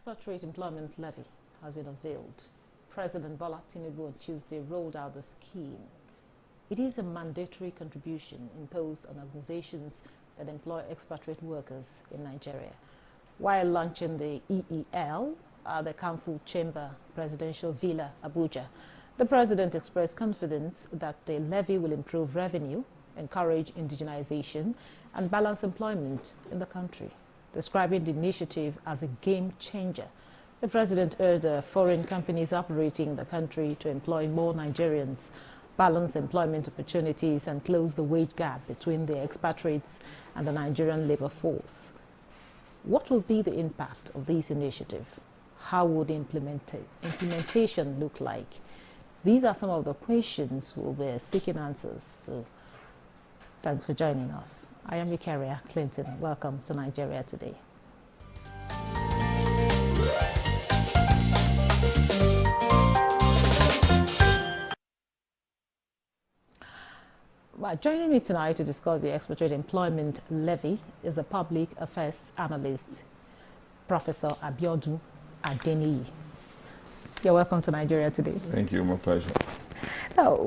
expatriate employment levy has been unveiled. President Bola Tinubu on Tuesday rolled out the scheme. It is a mandatory contribution imposed on organizations that employ expatriate workers in Nigeria. While launching the EEL at the Council Chamber Presidential Villa, Abuja, the President expressed confidence that the levy will improve revenue, encourage indigenization, and balance employment in the country. Describing the initiative as a game changer, the President urged foreign companies operating in the country to employ more Nigerians, balance employment opportunities, and close the wage gap between the expatriates and the Nigerian labor force. What will be the impact of this initiative? How would the implementation look like? These are some of the questions we'll be seeking answers. So, thanks for joining us. I am Eucharia Clinton. Welcome to Nigeria Today. Joining me tonight to discuss the expatriate employment levy is a public affairs analyst, Professor Abiodun Adeniyi. You're welcome to Nigeria Today. Thank you, my pleasure. Now,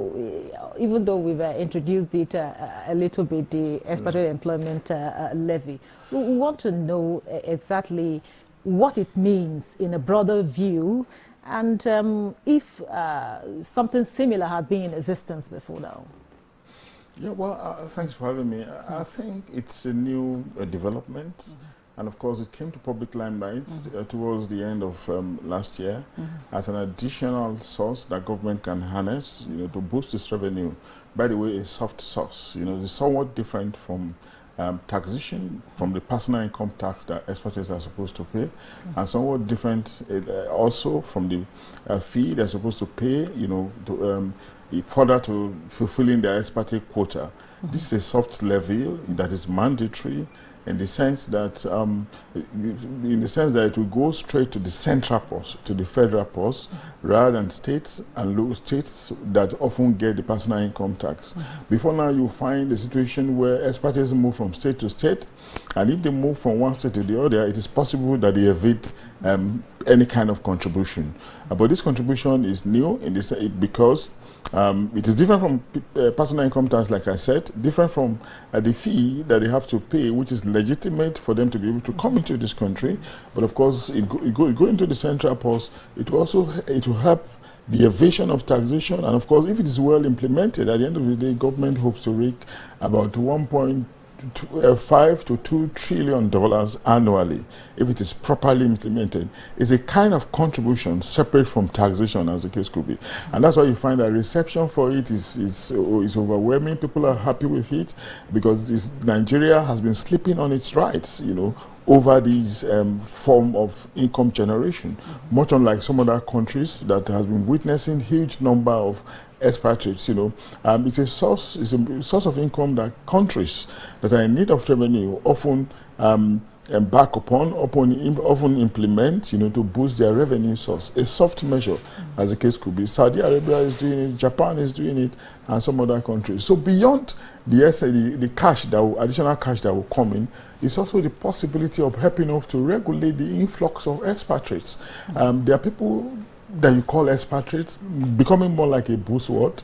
even though we've introduced it a little bit, the expatriate employment levy, we want to know exactly what it means in a broader view, and if something similar had been in existence before now. Yeah, well, thanks for having me. I think it's a new development, and of course it came to public limelight towards the end of last year as an additional source that government can harness, to boost its revenue. By the way, a soft source, it's somewhat different from taxation, from the personal income tax that expatriates are supposed to pay, and somewhat different also from the fee they're supposed to pay, further to fulfilling their expatriate quota. This is a soft levy that is mandatory in the sense that it will go straight to the central post, to the federal post, rather than states and local states that often get the personal income tax. Before now, you find a situation where expatriates move from state to state, and if they move from one state to the other, it is possible that they evade any kind of contribution. But this contribution is new in this because it is different from personal income tax, like I said, different from the fee that they have to pay, which is legitimate for them to be able to come into this country. But of course, it go into the central post. It will help the evasion of taxation, and of course, if it is well implemented, at the end of the day, government hopes to rake about $1.5 to $2 trillion annually if it is properly implemented. It's a kind of contribution separate from taxation, as the case could be, and that's why you find that reception for it is overwhelming. People are happy with it because Nigeria has been sleeping on its rights, over these form of income generation, much unlike some other countries that has been witnessing huge number of expatriates. It's a source of income that countries that are in need of revenue often embark upon, often implement, to boost their revenue source. A soft measure, as the case could be. Saudi Arabia is doing it, Japan is doing it, and some other countries. So beyond the cash additional cash that will come in, it's also the possibility of helping us to regulate the influx of expatriates. There are people that you call expatriates becoming more like a buzzword.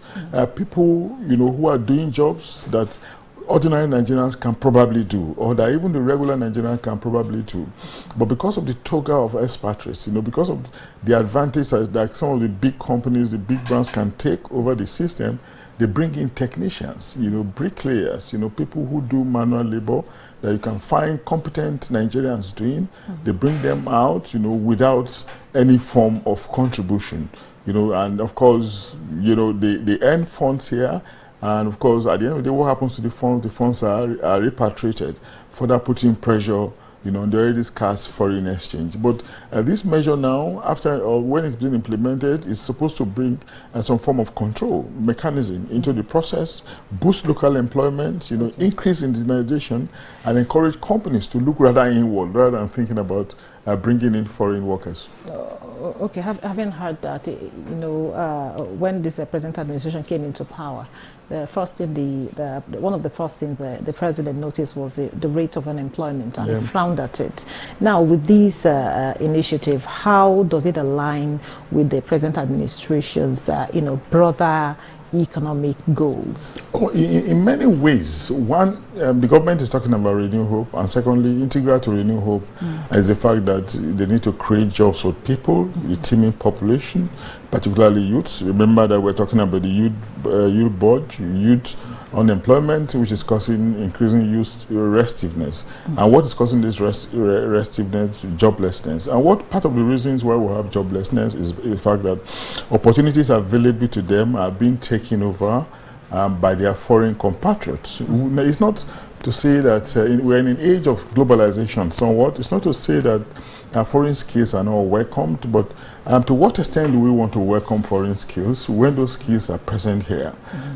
People, who are doing jobs that ordinary Nigerians can probably do, or that even the regular Nigerian can probably do. But because of the toga of expatriates, because of the advantage that some of the big companies, the big brands can take over the system, they bring in technicians, bricklayers, people who do manual labor that you can find competent Nigerians doing. They bring them out, without any form of contribution, and of course, they earn funds here. And of course, at the end of the day, what happens to the funds? The funds are repatriated, further putting pressure, on the already scarce foreign exchange. But this measure now, when it's been implemented, is supposed to bring some form of control mechanism into the process, boost local employment, increase indigenization, and encourage companies to look rather inward rather than thinking about bringing in foreign workers. Okay, having heard that, when this present administration came into power, the first thing one of the first things the president noticed was the rate of unemployment, and he frowned at it. Now, with this initiative, how does it align with the present administration's, broader economic goals? In many ways. One, the government is talking about Renew Hope, and secondly, integral to Renew Hope is the fact that they need to create jobs for people, the teeming population, particularly youths. Remember that we're talking about the youth board, youth unemployment, which is causing increasing youth restiveness. And what is causing this restiveness? Joblessness. And what part of the reasons why we have joblessness is the fact that opportunities available to them are being taken over by their foreign compatriots. It's not to say that we're in an age of globalization somewhat. It's not to say that foreign skills are not welcomed, but to what extent do we want to welcome foreign skills when those skills are present here?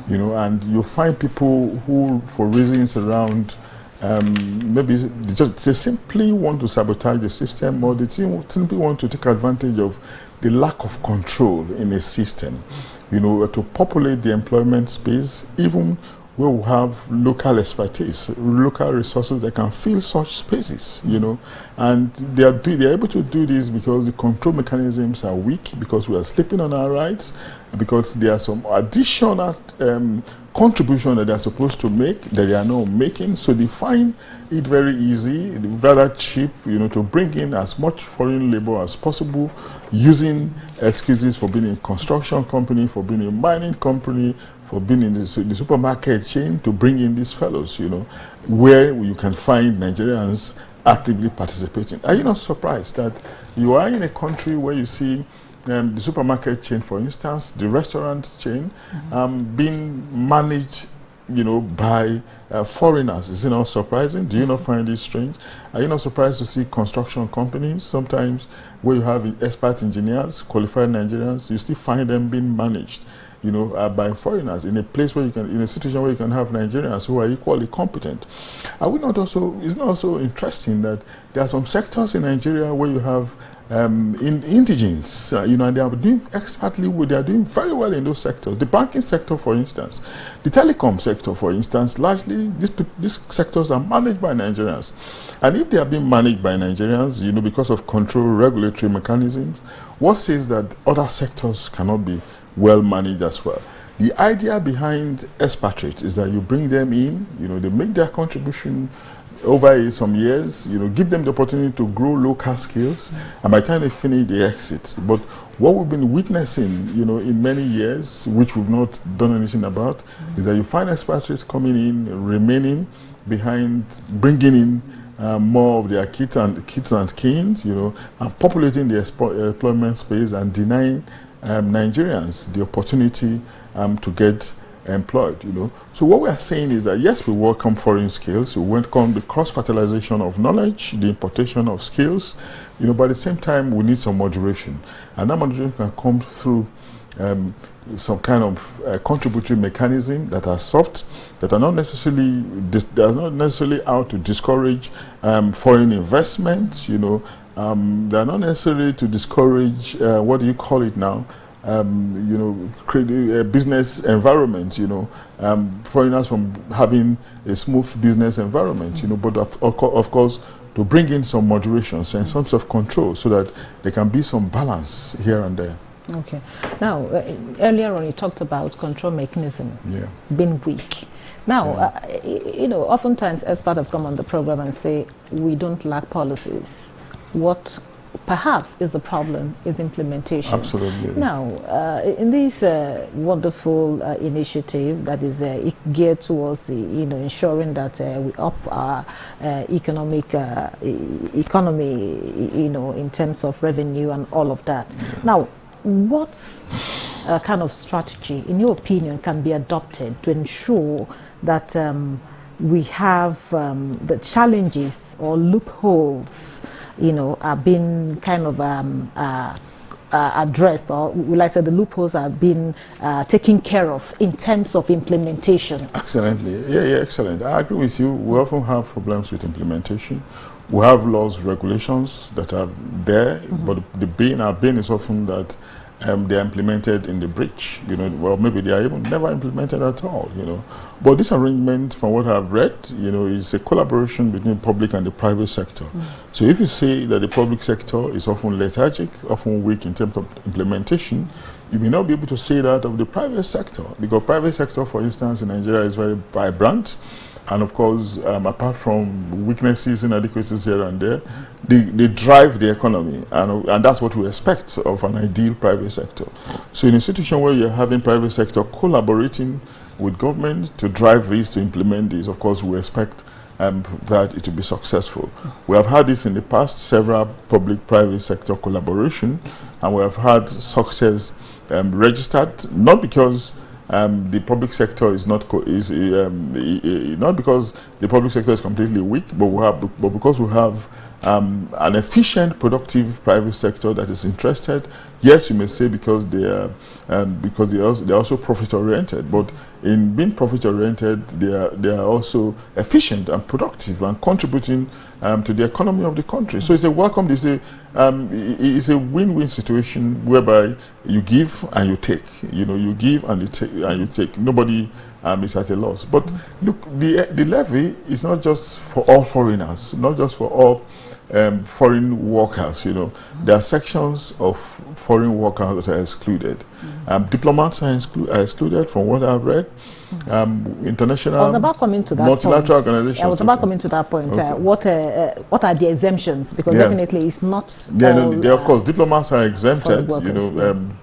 And you find people who, for reasons around maybe they simply want to sabotage the system, or they simply want to take advantage of the lack of control in a system, to populate the employment space, even where we have local expertise, local resources that can fill such spaces, and they are able to do this because the control mechanisms are weak, because we are sleeping on our rights, because there are some additional contribution that they are supposed to make that they are not making. So they find it very easy, rather cheap, to bring in as much foreign labor as possible, using excuses for being in a construction company, for being in a mining company, for being in the supermarket chain, to bring in these fellows, where you can find Nigerians actively participating. Are you not surprised that you are in a country where you see the supermarket chain, for instance, the restaurant chain, being managed, by foreigners? Is it not surprising? Do you not find it strange? Are you not surprised to see construction companies sometimes where you have expert engineers, qualified Nigerians, you still find them being managed, by foreigners in a place where in a situation where you can have Nigerians who are equally competent? Isn't it also interesting that there are some sectors in Nigeria where you have indigents, and they are doing expertly, they are doing very well in those sectors. The banking sector, for instance, the telecom sector, for instance, largely these sectors are managed by Nigerians. And if they are being managed by Nigerians, because of control, regulatory mechanisms, what says that other sectors cannot be well managed as well? The idea behind expatriates is that you bring them in, they make their contribution over some years, give them the opportunity to grow local skills, and by the time they finish, they exit. But what we've been witnessing, in many years, which we've not done anything about, is that you find expatriates coming in, remaining behind, bringing in more of their kids and kins, and populating the employment space and denying Nigerians the opportunity to get employed. So what we are saying is that yes, we welcome foreign skills, we welcome the cross-fertilization of knowledge, the importation of skills, but at the same time we need some moderation, and that moderation can come through some kind of contributory mechanism that are soft, that are not necessarily out to discourage foreign investment. They are not necessarily to discourage what do you call it now, create a business environment, foreigners from having a smooth business environment, but of course to bring in some moderations and some sort of control so that there can be some balance here and there. Okay. Now, earlier on you talked about control mechanism being weak. Now, oftentimes experts have come on the program and say we don't lack policies. What perhaps is the problem is implementation. Absolutely. Now, in this wonderful initiative that is geared towards ensuring that we up our economy, in terms of revenue and all of that. Now, what kind of strategy, in your opinion, can be adopted to ensure that we have the challenges or loopholes are being kind of addressed, or will I say the loopholes are being taken care of in terms of implementation? Excellently. Yeah, excellent. I agree with you. We often have problems with implementation. We have laws, regulations that are there, but our bane is often that they are implemented in the breach. Well, maybe they are even never implemented at all. But this arrangement, from what I've read, is a collaboration between the public and the private sector. So if you say that the public sector is often lethargic, often weak in terms of implementation, you may not be able to say that of the private sector, because private sector, for instance, in Nigeria is very vibrant. And of course, apart from weaknesses, inadequacies here and there, they drive the economy, and that's what we expect of an ideal private sector. So in a situation where you're having private sector collaborating with government to drive this, to implement this, of course we expect that it will be successful. We have had this in the past, several public-private sector collaboration, and we have had success registered, not because the public sector is not not because the public sector is completely weak, but because we have an efficient, productive private sector that is interested. Yes, you may say because they're also profit-oriented, but in being profit-oriented, they are also efficient and productive and contributing to the economy of the country. So it's a welcome. It's a win-win situation whereby you give and you take. You give and you take. Nobody is at a loss. But look, the levy is not just for all foreigners, not just for all foreign workers. There are sections of foreign workers that are excluded. Diplomats are excluded, from what I've read. International, I was about coming to that multilateral point. organizations. I was about coming to that point. Okay. What are the exemptions? Because definitely it's not. Of course, diplomats are exempted.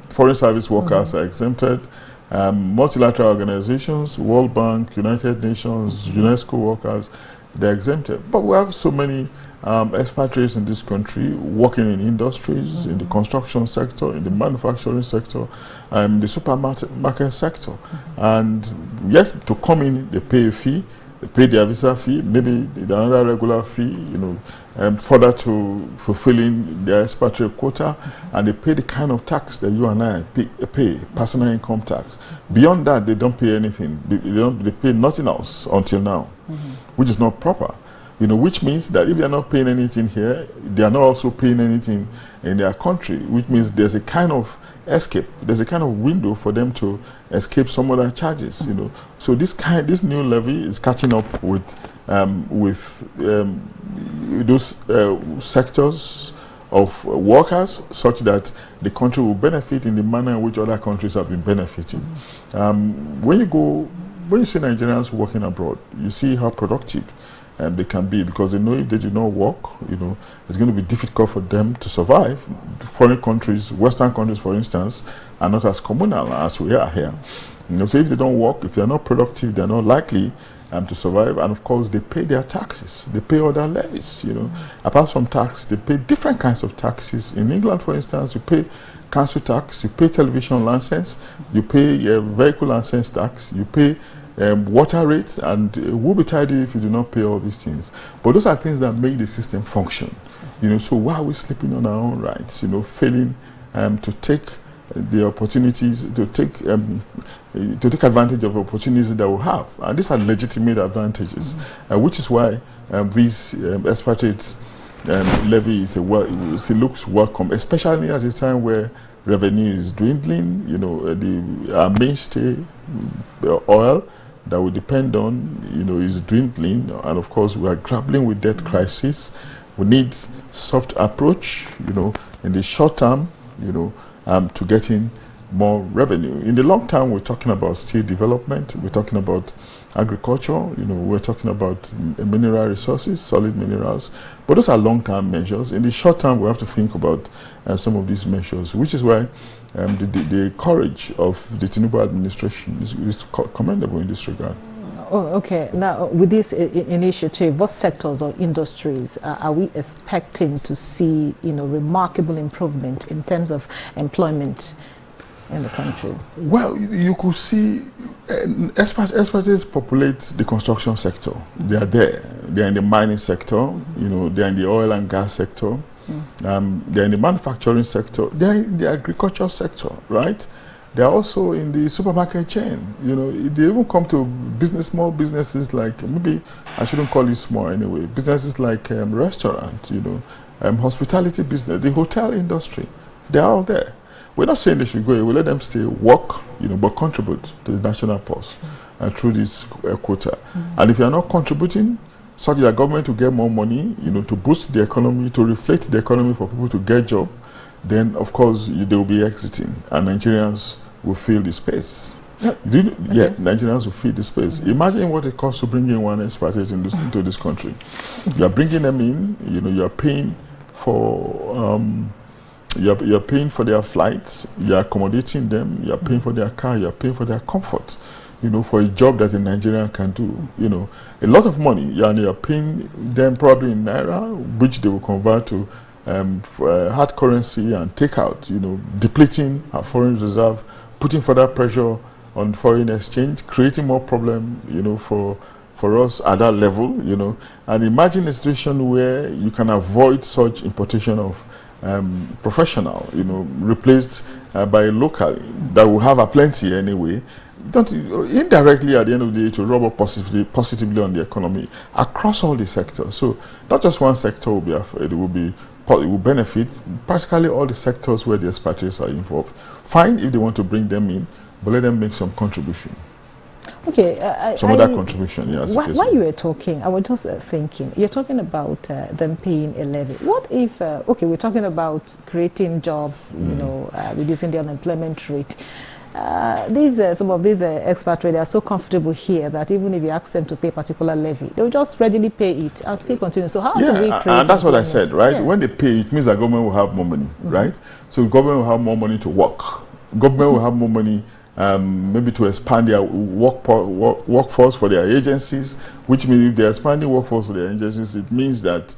Foreign service workers are exempted. Multilateral organizations, World Bank, United Nations, UNESCO workers, they're exempted. But we have so many expatriates in this country working in industries, in the construction sector, in the manufacturing sector, the supermarket sector. And yes, to come in, they pay a fee, they pay their visa fee, maybe another regular fee, further to fulfilling their expatriate quota, and they pay the kind of tax that you and I pay, personal income tax. Beyond that, they don't pay anything. They pay nothing else until now, which is not proper. Which means that if they are not paying anything here, they are not also paying anything in their country, which means there's a kind of escape, there's a kind of window for them to escape some other charges. So this new levy is catching up with those sectors of workers, such that the country will benefit in the manner in which other countries have been benefiting. When you see Nigerians working abroad, you see how productive they can be, because they know if they do not work, it's going to be difficult for them to survive. Foreign countries, Western countries, for instance, are not as communal as we are here. So if they don't work, if they're not productive, they're not likely to survive. And of course, they pay their taxes. They pay other levies. Apart from tax, they pay different kinds of taxes. In England, for instance, you pay council tax, you pay television license, you pay vehicle license tax, you pay water rates, and we'll be tidy if you do not pay all these things. But those are things that make the system function. So why are we sleeping on our own rights? Failing to take the opportunities, to take advantage of opportunities that we have, and these are legitimate advantages, which is why this expatriate levy looks welcome, especially at a time where revenue is dwindling. Our mainstay oil that we depend on, is dwindling, and of course we are grappling with debt crisis. We need soft approach, in the short term, to getting more revenue. In the long term, we're talking about steel development, we're talking about agriculture, we're talking about mineral resources, solid minerals, but those are long-term measures. In the short term, we have to think about some of these measures, which is why the courage of the Tinubu administration is commendable in this regard. Oh, okay. Now, with this initiative, what sectors or industries are we expecting to see, remarkable improvement in terms of employment in the country? Well, you could see expatriates populate the construction sector. They are there. They are in the mining sector. They are in the oil and gas sector. They are in the manufacturing sector. They are in the agriculture sector, right? They are also in the supermarket chain. You know, they even come to small businesses like, maybe I shouldn't call it small anyway, businesses like restaurant, you know, hospitality business, the hotel industry. They're all there. We're not saying they should go away. We let them stay, work, you know, but contribute to the national pulse through this quota. And if you are not contributing, such that government to get more money, you know, to boost the economy, to reflate the economy for people to get job, then of course they will be exiting, and Nigerians will fill the space. Yeah, Nigerians will fill the space. Imagine what it costs to bring in one expatriate into this country. You are bringing them in, you know, you are paying for you're paying for their flights, you are accommodating them, you are paying for their car, you are paying for their comfort, you know, for a job that a Nigerian can do, you know, a lot of money, and you're paying them probably in naira, which they will convert to hard currency and take out, you know, depleting our foreign reserve, putting further pressure on foreign exchange, creating more problem, you know, for us at that level, you know. And imagine a situation where you can avoid such importation of professional, you know, replaced by a local that will have a plenty anyway. Don't indirectly at the end of the day to rub up positively on the economy across all the sectors. So not just one sector will be affected, it will benefit practically all the sectors where the expatriates are involved. Fine if they want to bring them in, but let them make some contribution. Okay. Some other contribution, yes. While you were talking, I was just thinking, you're talking about them paying a levy. What if, okay, we're talking about creating jobs, you know, reducing the unemployment rate. Some of these expatriates are so comfortable here that even if you ask them to pay a particular levy, they'll just readily pay it and still continue. So how do we create and that's what I said, right? Yes. When they pay, it means that government will have more money, right? So government will have more money to work. Government will have more money maybe to expand their workforce for their agencies, which means if they're expanding workforce for their agencies, it means that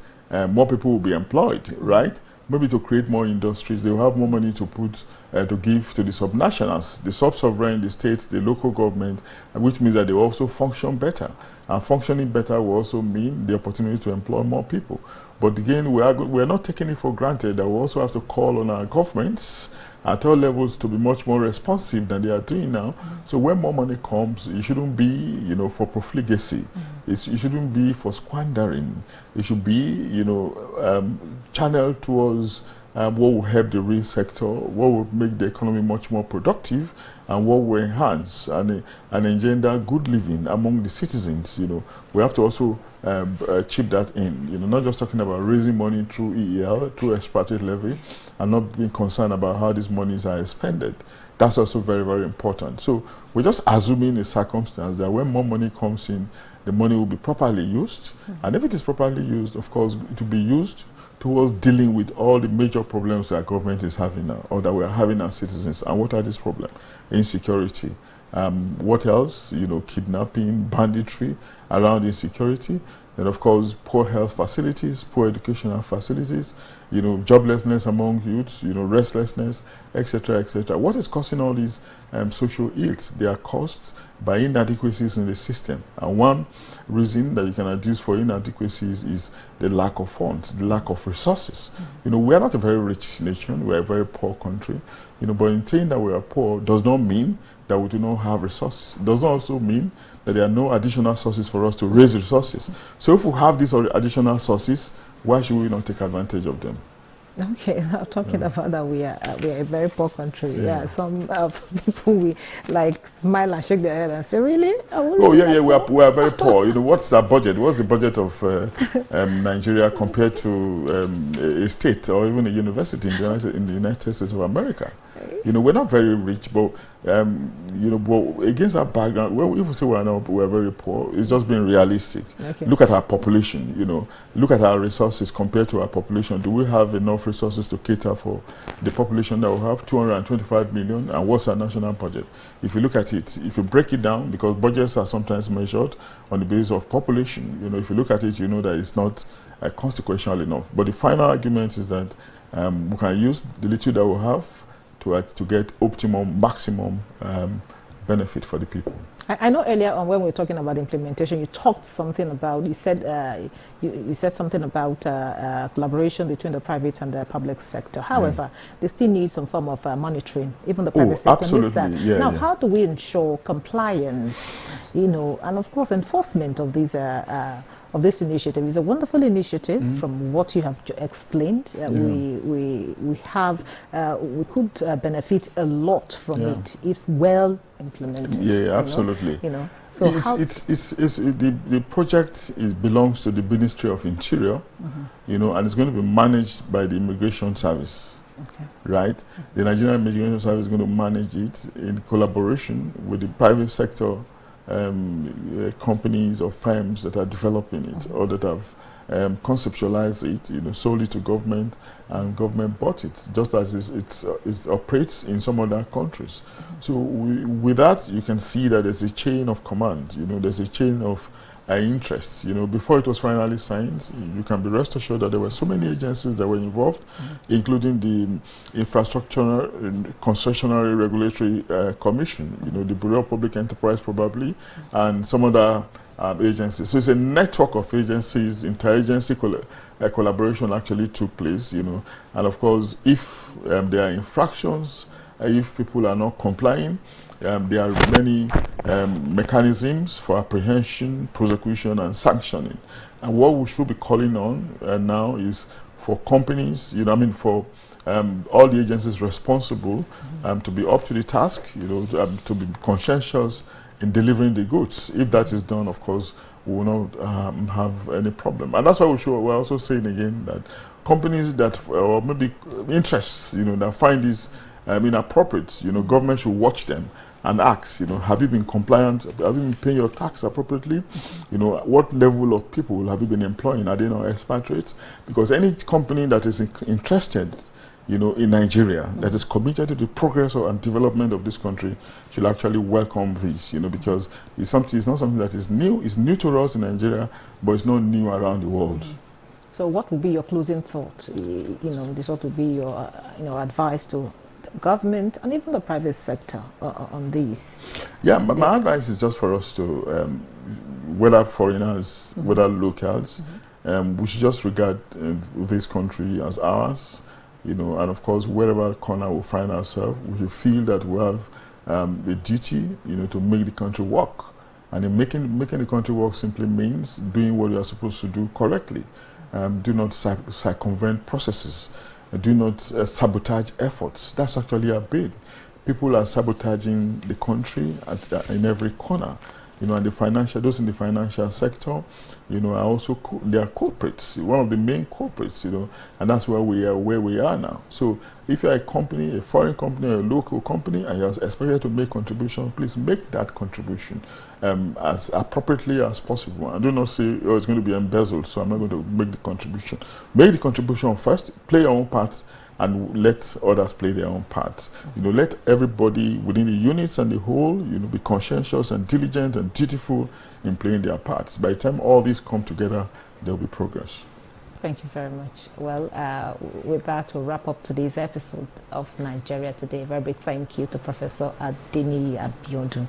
more people will be employed, right? Maybe to create more industries, they will have more money to put, to give to the subnationals, the sub-sovereign, the states, the local government, which means that they will also function better. And functioning better will also mean the opportunity to employ more people. But again, we are not taking it for granted that we also have to call on our governments at all levels to be much more responsive than they are doing now. So when more money comes, it shouldn't be, you know, for profligacy. It shouldn't be for squandering. It should be, you know, channeled towards what will help the real sector, what will make the economy much more productive, and what will enhance and engender good living among the citizens. You know, we have to also chip that in. You know, not just talking about raising money through EEL, through expatriate levy, and not being concerned about how these monies are expended. That's also very, very important. So we're just assuming a circumstance that when more money comes in, the money will be properly used. And if it is properly used, of course, it will be used towards dealing with all the major problems that government is having now, or that we are having as citizens. And what are these problems? Insecurity. What else? You know, kidnapping, banditry around insecurity. Then, of course, poor health facilities, poor educational facilities, you know, joblessness among youths, you know, restlessness, etc., etc. What is causing all these social ills? They are caused by inadequacies in the system. And one reason that you can adduce for inadequacies is the lack of funds, the lack of resources. You know, we are not a very rich nation, we are a very poor country, you know, but in saying that we are poor does not mean that we do not have resources. It does not also mean that there are no additional sources for us to raise resources. So if we have these additional sources, why should we not take advantage of them? Okay, talking about that, we are a very poor country. Yeah, some people we like smile and shake their head and say, "Really? Oh yeah, we are very poor. You know, what's our budget? What's the budget of Nigeria compared to a state or even a university in the United States of America? You know, we're not very rich, but you know, but against our background, well, if we say we're very poor, it's just being realistic. Okay. Look at our population. You know, look at our resources compared to our population. Do we have enough resources to cater for the population that we have? 225 million. And what's our national budget? If you look at it, if you break it down, because budgets are sometimes measured on the basis of population. You know, if you look at it, you know that it's not consequential enough. But the final argument is that we can use the little that we have to get optimum, maximum benefit for the people. I know earlier on when we were talking about implementation, you talked something about, you said something about collaboration between the private and the public sector. However, they still need some form of monitoring, even the private sector needs that. Absolutely. Now, how do we ensure compliance, and of course enforcement of these of this initiative? Is a wonderful initiative from what you have explained. We could benefit a lot from it if well implemented. Yeah, absolutely. So the project belongs to the Ministry of Interior, and it's going to be managed by the Immigration Service. Okay. Right? The Nigerian Immigration Service is going to manage it in collaboration with the private sector companies or firms that are developing it or that have conceptualized it, sold it to government, and government bought it, just as it operates in some other countries. So with that, you can see that there's a chain of command. There's a chain of interests. Before it was finally signed, you can be rest assured that there were so many agencies that were involved, including the Infrastructure Concessionary Regulatory Commission, the Bureau of Public Enterprise probably, and some other agencies. So it's a network of agencies. Interagency collaboration actually took place, and of course, if there are infractions, if people are not complying, there are many mechanisms for apprehension, prosecution, and sanctioning. And what we should be calling on now is for companies, for all the agencies responsible to be up to the task, to be conscientious in delivering the goods. If that is done, of course, we will not have any problem. And that's why we're also saying again that companies that, or maybe interests, that find this inappropriate, government should watch them and ask, have you been compliant? Have you been paying your tax appropriately? What level of people have you been employing? Are they not expatriates? Because any company that is interested, in Nigeria, that is committed to the progress and development of this country should actually welcome this, because it's not something that is new. It's new to us in Nigeria, but it's not new around the world. So what would be your closing thoughts? What would be your advice to government and even the private sector on these? Yeah, my advice is just for us to, whether foreigners, whether locals, we should just regard this country as ours, and of course, wherever corner we find ourselves, we should feel that we have a duty, to make the country work. And in making the country work simply means doing what you are supposed to do correctly. Do not circumvent processes. Do not sabotage efforts. That's actually a bid. People are sabotaging the country in every corner. And those in the financial sector, are also they are culprits. One of the main culprits, and that's where we are now. So if you're a company, a foreign company, or a local company, and you're expected to make contribution, please make that contribution as appropriately as possible. And do not say, oh, it's going to be embezzled, so I'm not going to make the contribution. Make the contribution first, play your own part, and let others play their own part. Let everybody within the units and the whole, be conscientious and diligent and dutiful in playing their parts. By the time all these come together, there will be progress. Thank you very much. Well, with that, we'll wrap up today's episode of Nigeria Today. A very big thank you to Professor Adeniyi Abiodun,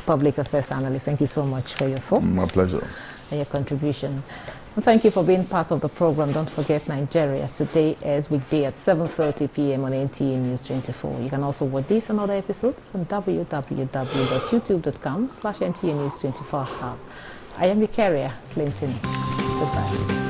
Public Affairs Analyst. Thank you so much for your thoughts. My pleasure. And your contribution. And thank you for being part of the program. Don't forget, Nigeria Today is weekday at 7:30 p.m. on NTA News 24. You can also watch this and other episodes on www.youtube.com/NTA News 24 hub. I am your carrier, Clinton. Goodbye.